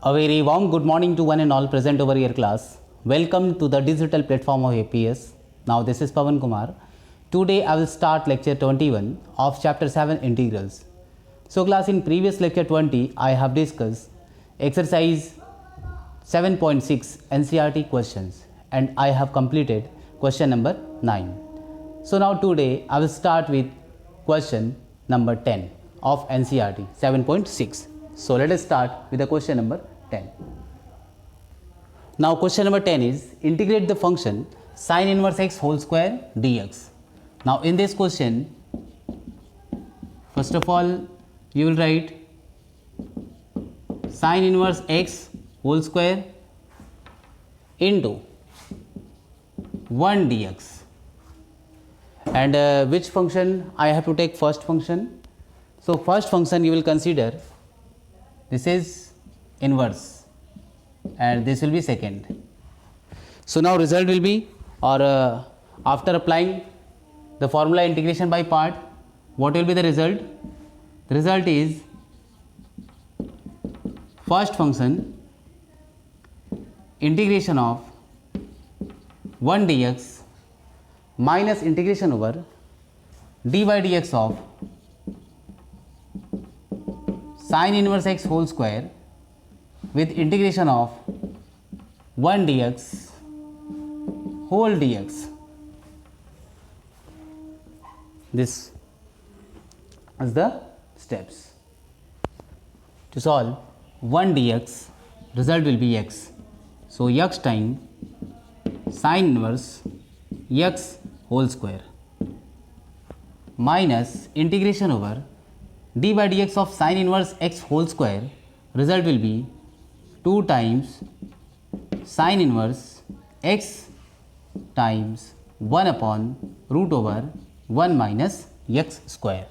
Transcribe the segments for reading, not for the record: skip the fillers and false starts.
A very warm good morning to one and all present over your class. Welcome to the digital platform of APS. Now this is Pawan Kumar. Today I will start lecture 21 of chapter 7 integrals. So class, in previous lecture 20 I have discussed exercise 7.6 NCERT questions and I have completed question number 9. So now today I will start with question number 10 of NCERT 7.6. So let us start with the question number 10. Now question number 10 is integrate the function sin inverse x whole square dx. Now in this question, first of all you will write sin inverse x whole square into 1 dx, and which function I have to take first function. So first function you will consider, this is inverse and this will be second. So now result will be, or after applying the formula integration by part, what will be the result? The result is first function integration of 1 dx minus integration over dy dx of sin inverse x whole square with integration of 1 dx whole dx. This is the steps. To solve 1 dx, result will be x. So x time sin inverse x whole square minus integration over d by dx of sin inverse x whole square, result will be 2 times sin inverse x times 1 upon root over 1 minus x square,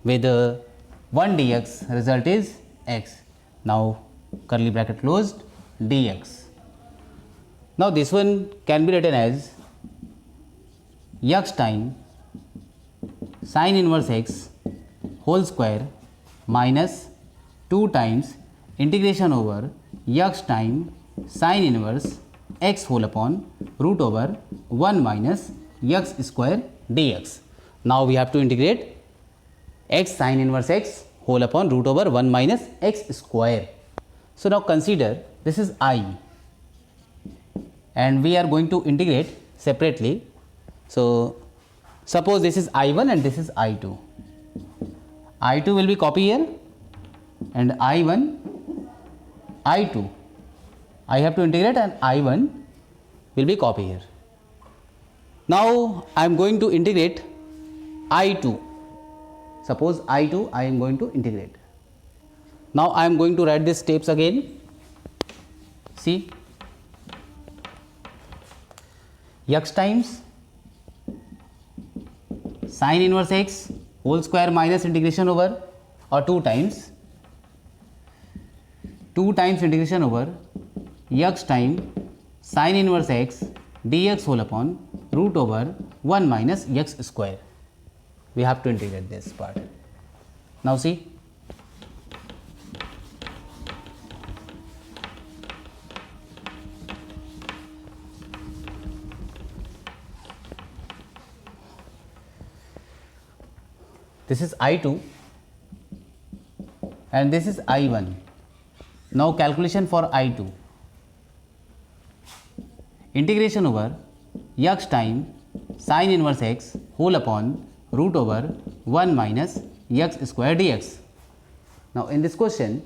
with 1 dx result is x. Now curly bracket closed, dx. Now this one can be written as x time sin inverse x whole square minus 2 times integration over x time sin inverse x whole upon root over 1 minus x square dx. Now we have to integrate x sin inverse x whole upon root over 1 minus x square. So now consider this is I and we are going to integrate separately. So suppose this is I1 and this is I2. I2 will be copy here and I1, I2. I have to integrate and I1 will be copy here. Now I am going to integrate I2. Suppose I2 I am going to integrate. Now I am going to write these steps again. See, x times sin inverse x whole square minus integration over, or 2 times integration over x time sin inverse x dx whole upon root over 1 minus x square. We have to integrate this part. Now see, this is I2 and this is I1. Now calculation for I2. Integration over x time sin inverse x whole upon root over 1 minus x square dx. Now in this question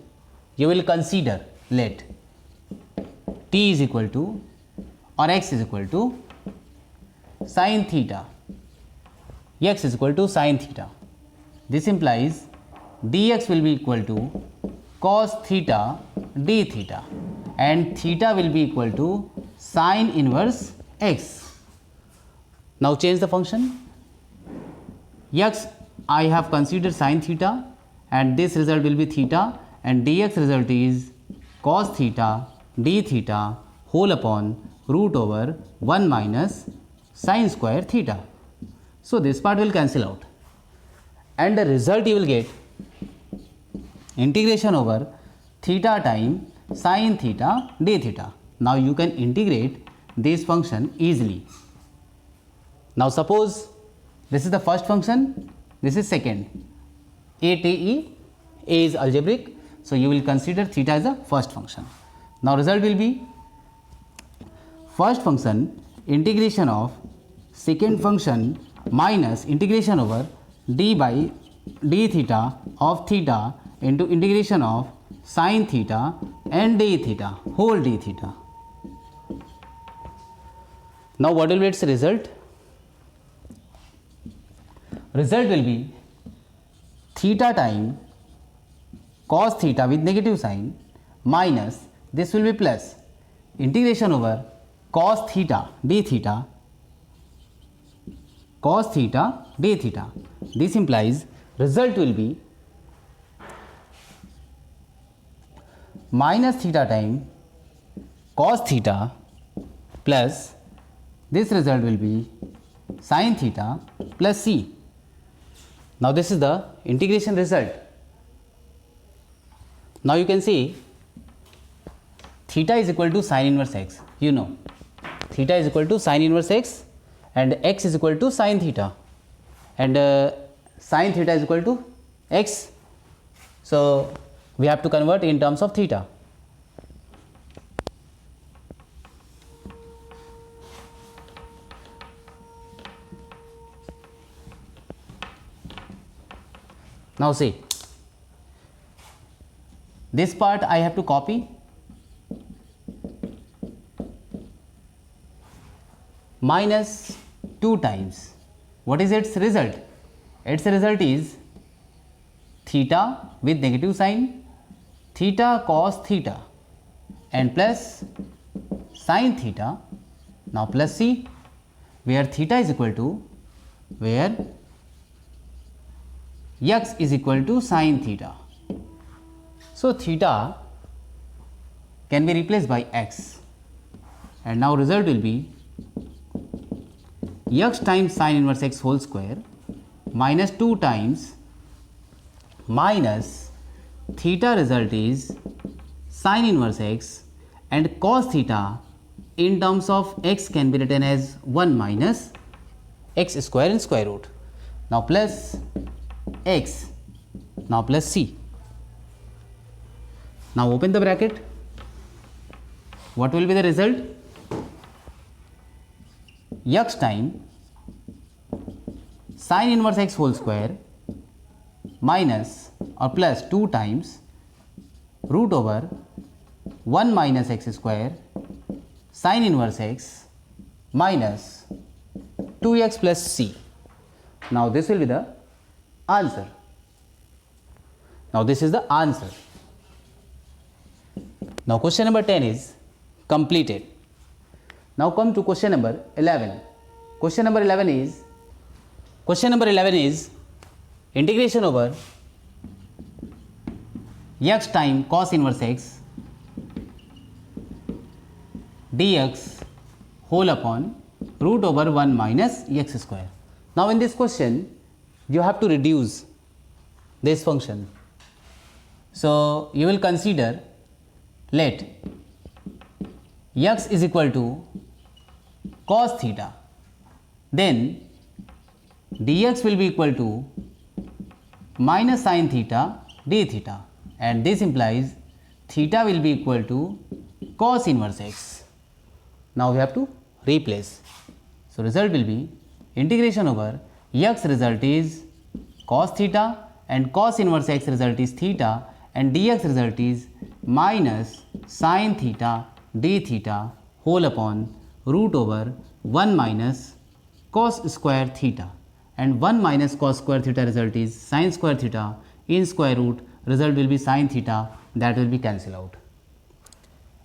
you will consider, let t is equal to or x is equal to sin theta, x is equal to sin theta. This implies dx will be equal to cos theta d theta and theta will be equal to sin inverse x. Now change the function. X I have considered sin theta and this result will be theta, and dx result is cos theta d theta whole upon root over 1 minus sin square theta. So this part will cancel out and the result you will get integration over theta time sin theta d theta. Now you can integrate this function easily. Now suppose this is the first function, this is second. A is algebraic, so you will consider theta as the first function. Now result will be first function integration of second function minus integration over d by d theta of theta into integration of sin theta and d theta whole d theta. Now what will be its result? Result will be theta time cos theta with negative sign minus this will be plus integration over cos theta d theta cos theta d theta. This implies result will be minus theta time cos theta plus this result will be sin theta plus c. Now this is the integration result. Now you can see theta is equal to sin inverse x. You know theta is equal to sin inverse x and x is equal to sin theta, and sin theta is equal to x. So we have to convert in terms of theta. Now see, this part I have to copy, minus 2 times. What is its result? Its result is theta with negative sign, theta cos theta and plus sin theta, now plus c, where theta is equal to, where x is equal to sin theta. So theta can be replaced by x, and now result will be x times sin inverse x whole square minus 2 times minus theta result is sin inverse x, and cos theta in terms of x can be written as 1 minus x square in square root. Now plus x, now plus c. Now open the bracket. What will be the result? X time sin inverse x whole square minus or plus 2 times root over 1 minus x square sin inverse x minus 2x plus c. Now this will be the answer. Now this is the answer. Now question number 10 is completed. Now come to question number 11. Question number 11 is integration over x time cos inverse x dx whole upon root over 1 minus x square. Now in this question you have to reduce this function. So you will consider, let x is equal to cos theta, then dx will be equal to minus sin theta d theta, and this implies theta will be equal to cos inverse x. Now we have to replace. So result will be integration over x result is cos theta and cos inverse x result is theta, and dx result is minus sin theta d theta whole upon root over 1 minus cos square theta, and 1 minus cos square theta result is sin square theta in square root, result will be sin theta, that will be cancel out,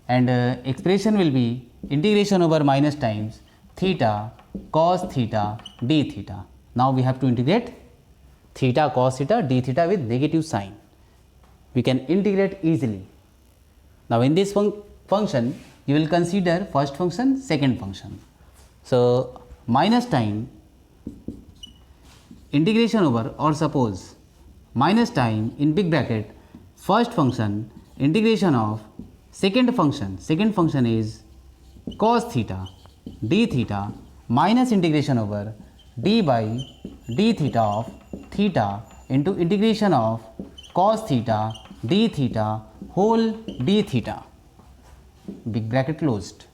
and expression will be integration over minus times theta cos theta d theta. Now we have to integrate theta cos theta d theta with negative sign. We can integrate easily. Now in this function you will consider first function, second function. So minus time integration over, or suppose minus time in big bracket first function integration of second function is cos theta d theta minus integration over d by d theta of theta into integration of cos theta d theta whole d theta, big bracket closed.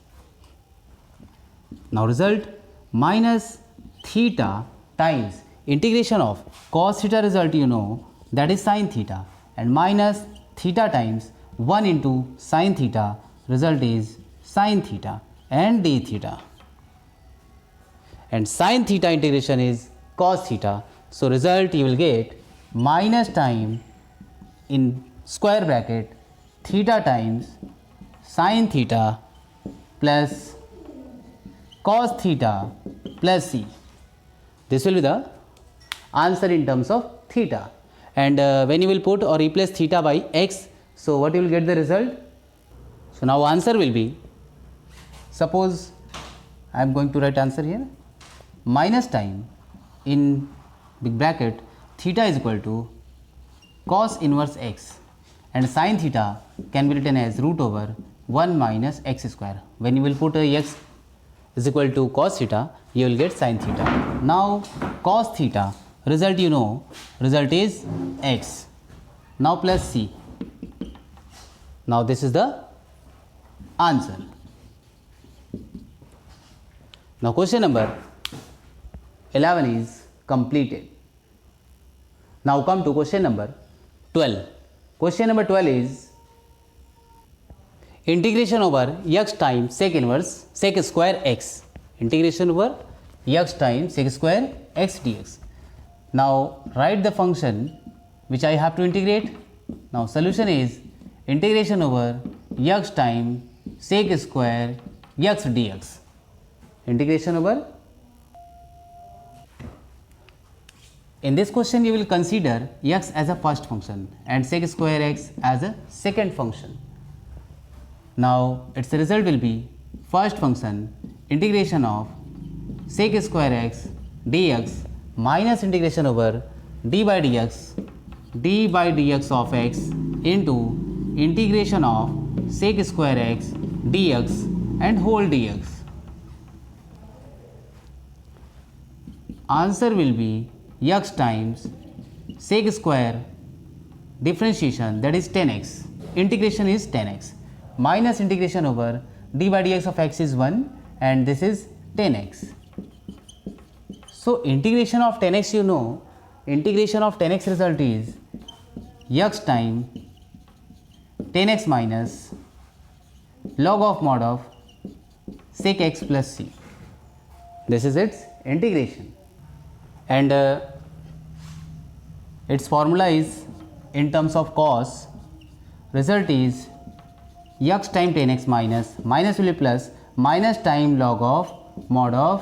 Now result minus theta times integration of cos theta, result you know, that is sin theta, and minus theta times 1 into sin theta, result is sin theta and d theta, and sin theta integration is cos theta. So result you will get minus time in square bracket theta times sin theta plus cos theta plus c. This will be the answer in terms of theta, and when you will put or replace theta by x, so what you will get the result? So now answer will be, suppose I am going to write answer here, minus time in big bracket theta is equal to cos inverse x, and sin theta can be written as root over 1 minus x square. When you will put a x is equal to cos theta, you will get sin theta. Now cos theta, result you know, result is x. Now plus c. Now this is the answer. Now question number 11 is completed. Now come to question number 12. Question number 12 is integration over x times sec inverse sec square x. Integration over x times sec square x dx. Now write the function which I have to integrate. Now solution is integration over x times sec square x dx. Integration over. In this question you will consider x as a first function and sec square x as a second function. Now its result will be first function integration of sec square x dx minus integration over d by dx of x into integration of sec square x dx and whole dx. Answer will be x times sec square differentiation, that is 10x, integration is 10x, minus integration over d by dx of x is 1 and this is 10x. So integration of 10x, you know, integration of 10x result is x times 10x minus log of mod of sec x plus c. This is its integration, and its formula is in terms of cos, result is x times 10x minus will be plus minus time log of mod of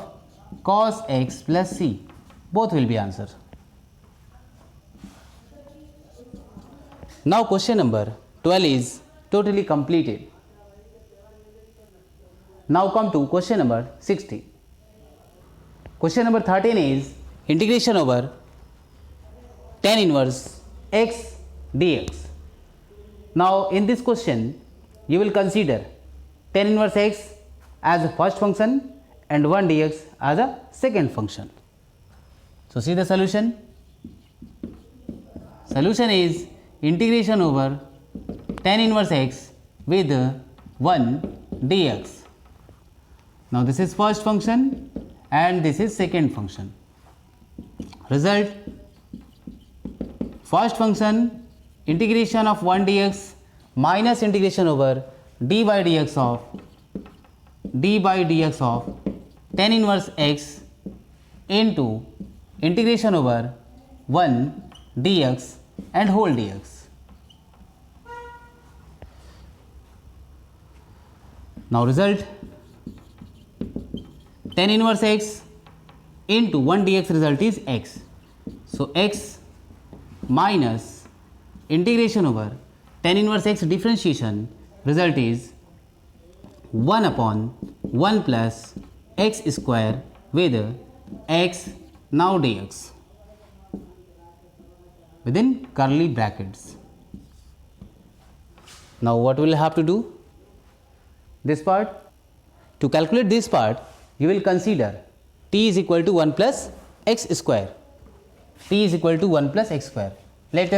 cos x plus c. Both will be answer. Now question number 12 is totally completed. Now come to question number 16. Question number 13 is integration over tan inverse x dx. Now in this question you will consider tan inverse x as a first function and 1 dx as a second function. So see the solution. Solution is integration over tan inverse x with 1 dx. Now this is first function and this is second function. Result, first function integration of 1 dx minus integration over d by dx of tan inverse x into integration over 1 dx and whole dx. Now result, tan inverse x into 1 dx result is x. So x minus integration over tan inverse x differentiation, result is 1 upon 1 plus x square with x now dx within curly brackets. Now what we will have to do? this part. To calculate this part, you will consider t is equal to 1 plus x square. T is equal to 1 plus x square. Let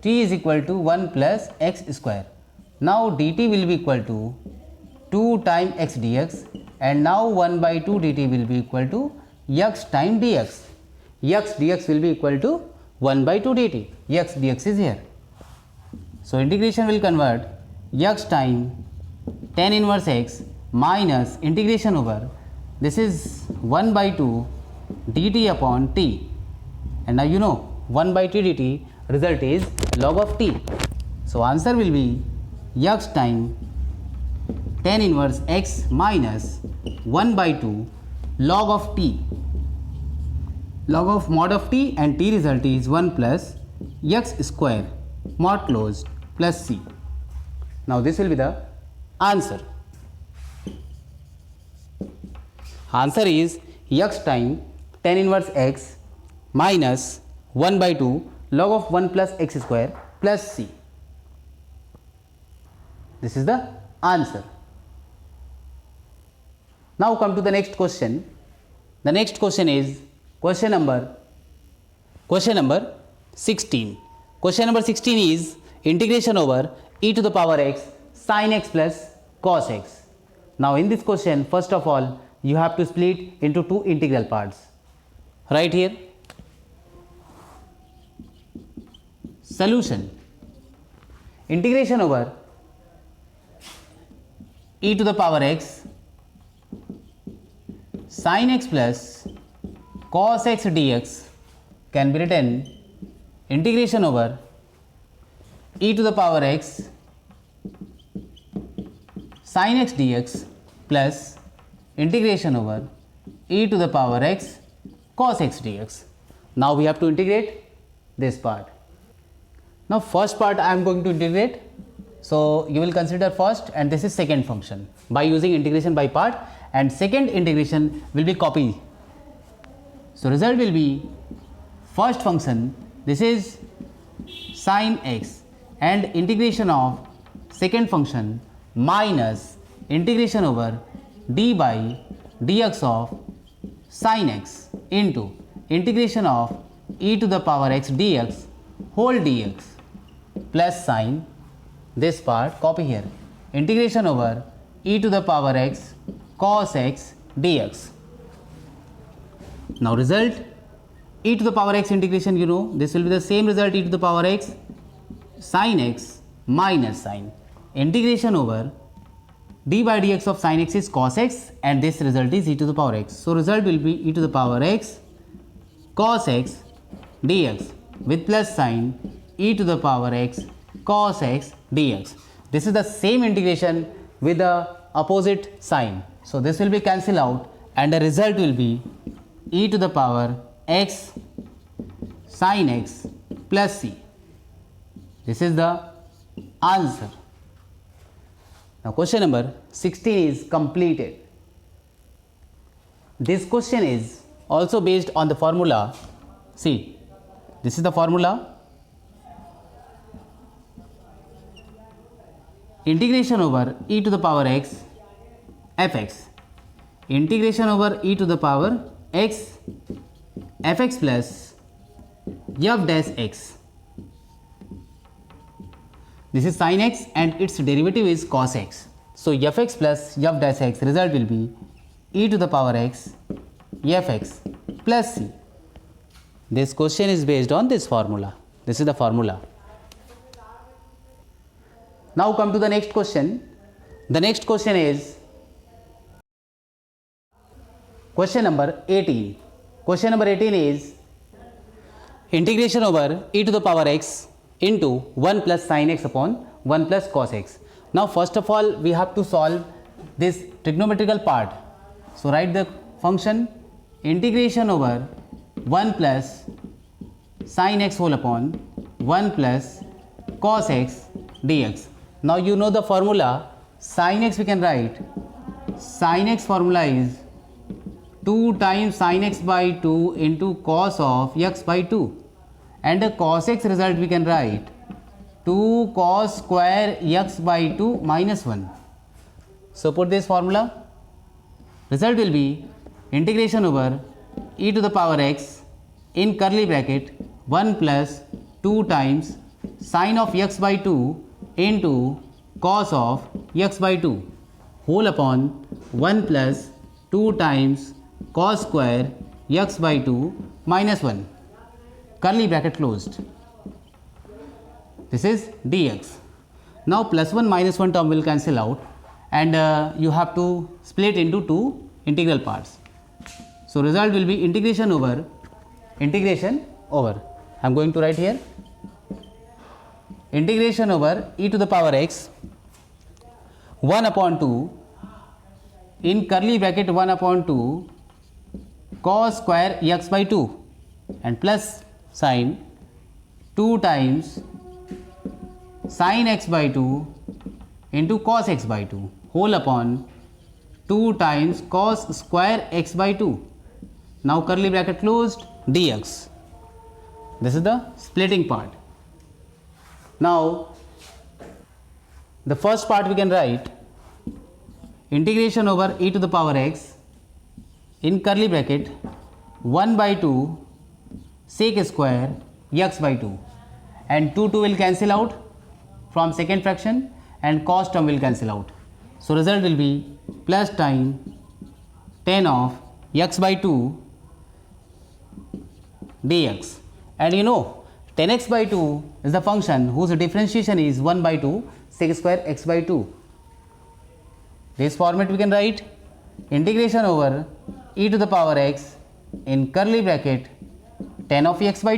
t is equal to 1 plus x square. Now dt will be equal to 2 times x dx, and now 1 by 2 dt will be equal to x times dx. X dx will be equal to 1 by 2 dt. X dx is here. So integration will convert x times tan inverse x minus integration over, this is 1 by 2 dt upon t, and now you know 1 by t dt result is log of t. So answer will be x times tan inverse x minus 1 by 2 log of t. Log of mod of t, and t result is 1 plus x square mod closed plus c. Now this will be the answer. Answer is x times tan inverse x minus 1 by 2 log of 1 plus x square plus c. This is the answer. Now come to the next question. The next question is question number 16. Question number 16 is integration over e to the power x sin x plus cos x. Now in this question, first of all, you have to split into two integral parts. Right here. Solution. Integration over e to the power x sin x plus cos x dx can be written integration over e to the power x sin x dx plus integration over e to the power x cos x dx. Now we have to integrate this part. Now first part I am going to integrate. So you will consider first, and this is second function by using integration by part, and second integration will be copy. So result will be first function, this is sin x, and integration of second function minus integration over d by dx of sin x into integration of e to the power x dx whole dx plus sin, this part copy here, integration over e to the power x cos x dx. Now result e to the power x integration, you know this will be the same result, e to the power x sin x minus sin, integration over d by dx of sin x is cos x, and this result is e to the power x. So result will be e to the power x cos x dx with plus sign e to the power x cos x dx. This is the same integration with the opposite sign. So this will be cancelled out, and the result will be e to the power x sin x plus c. This is the answer. Now question number 16 is completed. This question is also based on the formula. See, this is the formula. Integration over e to the power x fx, integration over e to the power x fx plus f dash x. This is sin x and its derivative is cos x. So fx plus f dash x, result will be e to the power x fx plus c. This question is based on this formula. This is the formula. Now come to the next question. The next question is question number 18. Question number 18 is integration over e to the power x into 1 plus sin x upon 1 plus cos x. Now first of all we have to solve this trigonometrical part. So write the function integration over 1 plus sin x whole upon 1 plus cos x dx. Now you know the formula, sin x we can write, sin x formula is 2 times sin x by 2 into cos of x by 2, and the cos x result we can write 2 cos square x by 2 minus 1. So put this formula. Result will be integration over e to the power x in curly bracket 1 plus 2 times sine of x by 2 into cos of x by 2 whole upon 1 plus 2 times cos square x by 2 minus 1. Curly bracket closed. This is dx. Now plus 1 minus 1 term will cancel out, and you have to split into two integral parts. So result will be integration over I am going to write here integration over e to the power x 1 upon 2 in curly bracket 1 upon 2 cos square x by 2 and plus sine 2 times sin x by 2 into cos x by 2 whole upon 2 times cos square x by 2. Now curly bracket closed dx. This is the splitting part. Now the first part we can write integration over e to the power x in curly bracket 1 by 2 sec square x by 2, and 2 will cancel out from second fraction and cos term will cancel out. So result will be plus time tan of x by 2 dx, and you know tan x by 2 is the function whose differentiation is 1 by 2 sec square x by 2. This format we can write integration over e to the power x in curly bracket tan of x by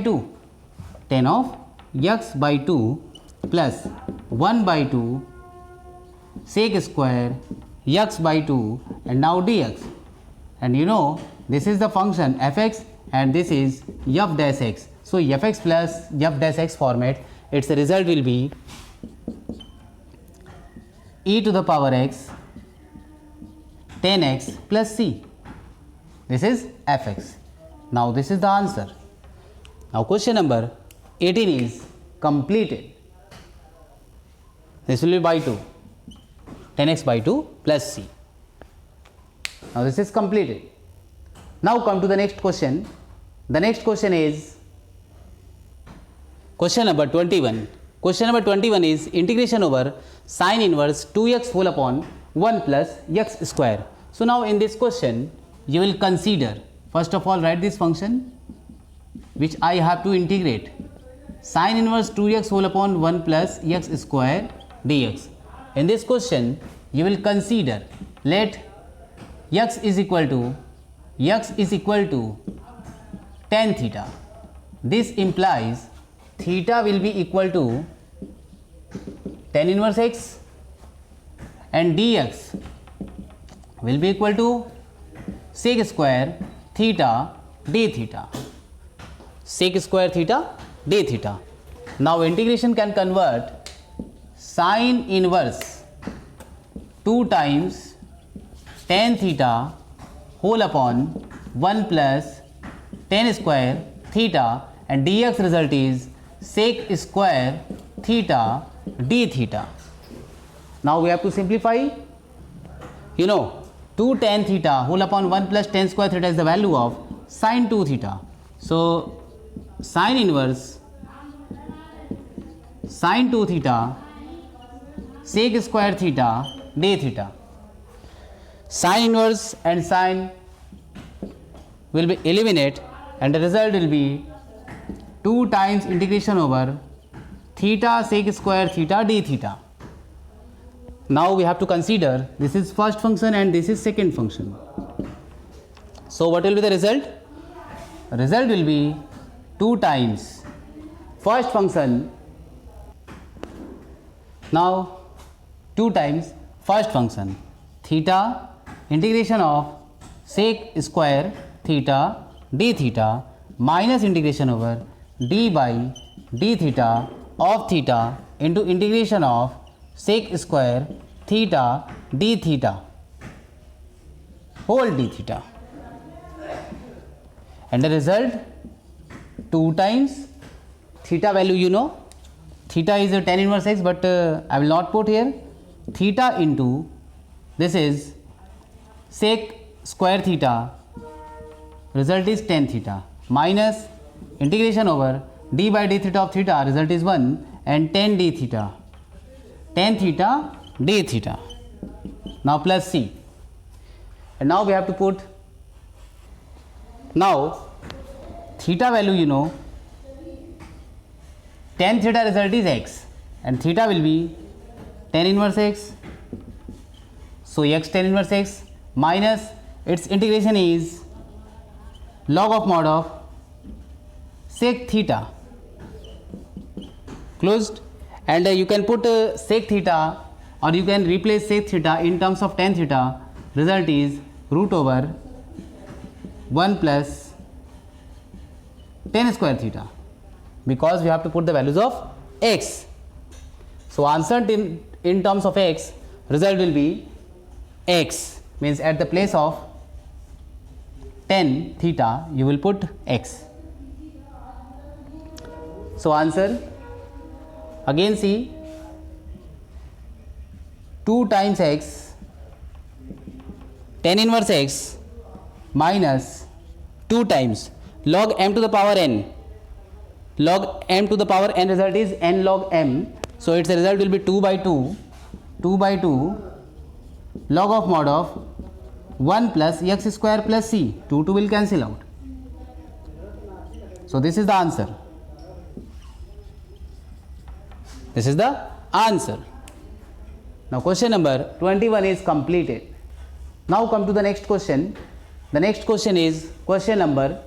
2 plus 1 by 2 sec square x by 2 and now dx, and you know this is the function fx and this is f dash x. So fx plus f dash x format, its result will be e to the power x tan x plus c. This is fx. Now this is the answer. Now question number 18 is completed. This will be by 2 tan x by 2 plus c. Now this is completed. Now come to the next question. The next question is question number 21. Question number 21 is integration over sine inverse 2x whole upon 1 plus x square. So now in this question you will consider, first of all write this function which I have to integrate, sine inverse 2x whole upon 1 plus x square dx. In this question you will consider, let x is equal to tan theta. This implies theta will be equal to tan inverse x and dx will be equal to sec square theta d theta. Sec square theta d theta. Now integration can convert sine inverse 2 times tan theta whole upon 1 plus tan square theta, and dx result is sec square theta d theta. Now we have to simplify. You know 2 tan theta whole upon 1 plus tan square theta is the value of sine 2 theta. So sine inverse sine 2 theta sec square theta d theta. Sine inverse and sine will be eliminate, and the result will be 2 times integration over theta sec square theta d theta. Now we have to consider this is first function and this is second function. So what will be the result? Result will be 2 times first function. Now 2 times first function theta integration of sec square theta d theta minus integration over d by d theta of theta into integration of sec square theta d theta whole d theta, and the result 2 times theta value you know theta is a tan inverse x, but I will not put here. Theta into this is sec square theta, result is tan theta, minus integration over d by d theta of theta, result is 1, and tan d theta, tan theta d theta. Now plus c, and now we have to put, now theta value you know, tan theta result is x, and theta will be tan inverse x. So x tan inverse x minus its integration is log of mod of sec theta, closed, and you can put sec theta, or you can replace sec theta in terms of tan theta, result is root over 1 plus tan square theta, because we have to put the values of x. So answer in terms of x, result will be x, means at the place of tan theta you will put x. So answer, again see, 2 times x tan inverse x minus 2 times log m to the power n, log m to the power n, result is n log m. So its result will be 2 by 2, 2 by 2 log of mod of 1 plus x square plus c, 2 will cancel out. So this is the answer. This is the answer. Now question number 21 is completed. Now come to the next question. The next question is question number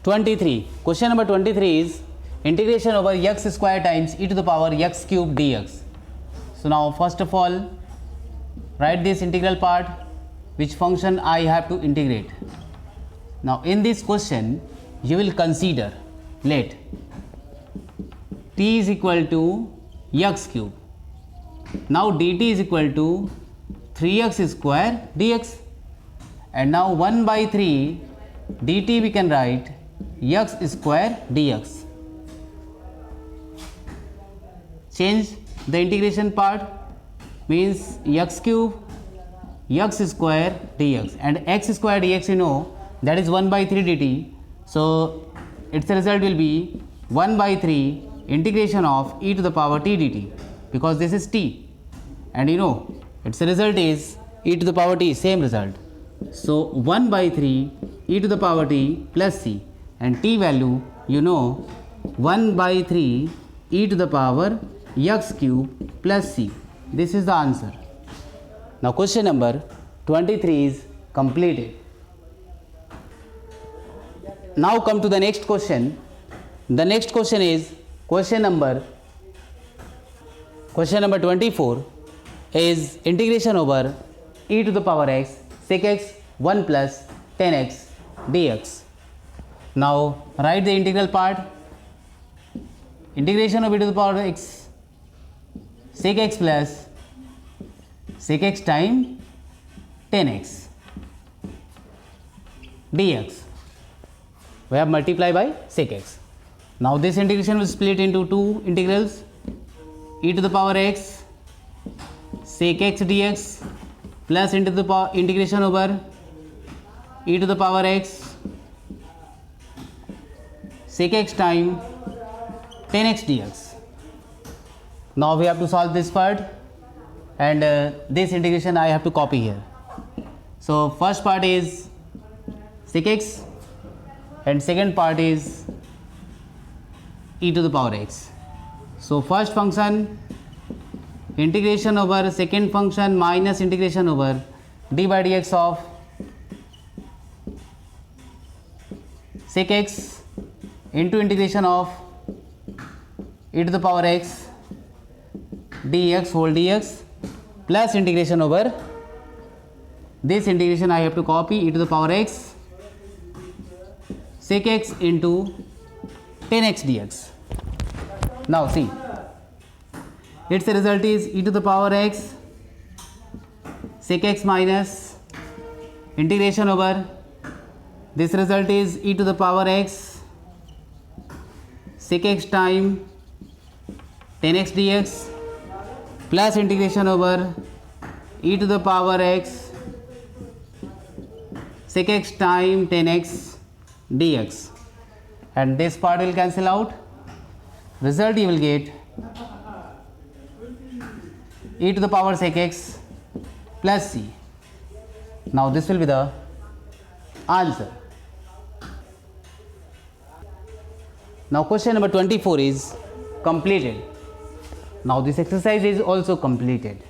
23. Question number 23 is integration over x square times e to the power x cube dx. So now first of all write this integral part, which function I have to integrate. Now in this question you will consider, let t is equal to x cube. Now dt is equal to 3x square dx, and now 1 by 3 dt we can write x square dx. Change the integration part, means x cube x square dx, and x square dx you know, that is 1 by 3 dt. So its result will be 1 by 3 integration of e to the power t dt, because this is t, and you know its result is e to the power t, same result. So 1 by 3 e to the power t plus c, and t value you know 1 by 3 e to the power x cube plus c. This is the answer. Now question number 23 is completed. Now come to the next question. The next question is question number 24 is integration over e to the power x sec x 1 plus tan x dx. Now write the integral part. Integration of e to the power x sec x plus sec x time tan x dx. We have multiplied by sec x. Now this integration will split into two integrals, e to the power x sec x dx plus into the power integration over e to the power x sec x time tan x dx. Now we have to solve this part, and this integration I have to copy here. So first part is sec x, and second part is e to the power x. So first function integration over second function minus integration over d by dx of sec x into integration of e to the power x dx whole dx plus integration over this integration I have to copy e to the power x sec x into tan x dx. Now see, its result is e to the power x sec x minus integration over this result is e to the power x sec x time 10x dx plus integration over e to the power x sec x time 10x dx, and this part will cancel out. Result you will get e to the power sec x plus c. Now this will be the answer. Now question number 24 is completed. Now this exercise is also completed.